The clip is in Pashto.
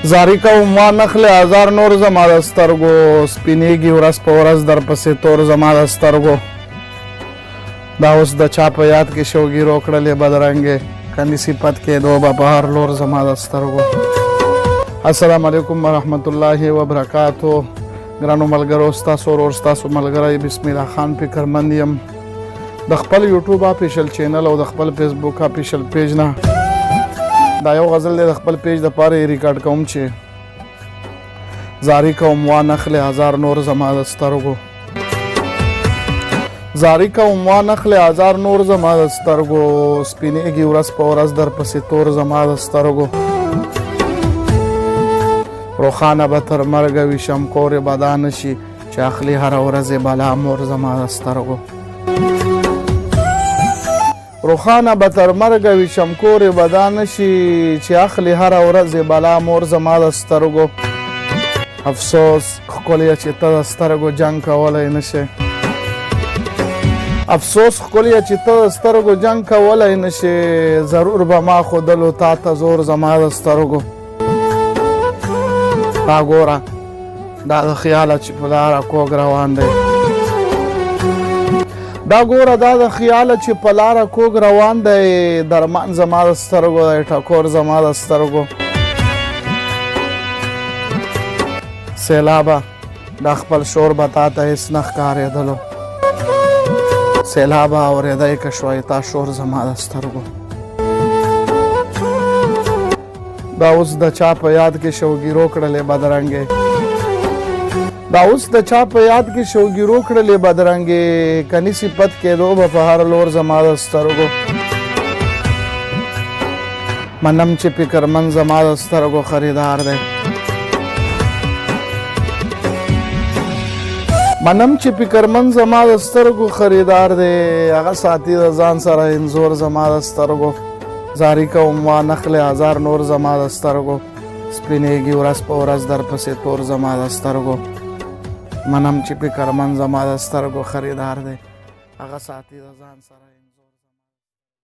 زاری کوم ما نخل هزار نور زما د سترګو سپینېږي ورځ په ورځ در پسې تور زما د سترګو دا اوس د چا په یاد کې شوګیرو کړلې بدرنګې کني صفت کېدو به په هر لور زما د سترګو. السلام علیکم ورحمت الله وبرکاتو. ګرانو ملګرو، ستاسو ورور ستاسو ملګری بسم الله خان فکرمند یم د خپل یوټیوب اپیشل چینل او د خپل فیسبوک اپیشل پیج نه. دا یو غزل دی د خپل پیج د پاره ریکارډ کوم چې زاری کوم وا نخل هزار نور زما د سترګو. زاری کوم وا نخل هزار نور زما د سترګو سپینېږي ورځ په ورځ در پسې تور زما د سترګو. روخانه به تر مرګه وي شمکورې به دا نشي چې اخلي هره ورځ بلا مور زما د سترګو. روخانه به تر مرګه وي شمکورې به دا نشي چې اخلي هره ورځ بلا مور زما د سترګو. افسوس ښکلیه چې ته د سترګو جنګ کولی نشې. افسوس ښکلیه چې ته د سترګو جنګ کولی نشې. ضرور به ما ښودلو تا ته زور زما د سترګو. دا ګوره دا د خیاله چې په لاره کوږ روان دی. دا ګوره دا د خیاله چې په لاره کوږ روان دی. درمان زما د سترګو دی ټکور زما د سترګو. سیلابه دا خپل شور به تا ته هېڅ نه ښکارېدلو. سیلابه اورېدی که شوی تا شور زما د سترګو. دا اوس د چا په یاد کې شوګیرو کړلې بدرنګې. دا اوس د چا په یاد کې شوګیرو کړلې بدرنګې کني صفت کېدو به په هر لور زما د سترګو. منم چې فکرمند زما د سترګو خریدار دی. منم چې فکرمند زما د سترګو خریدار دی. هغه ساتي د ځان سره انځور زما د سترګو. زاری کوم وا نخل هزار نور زما د سترګو سپینېږي ورځ په ورځ در پسې تور زما د سترګو. منم چې فکرمند زما د سترګو خریدار دی. هغه ساتي د ځان سره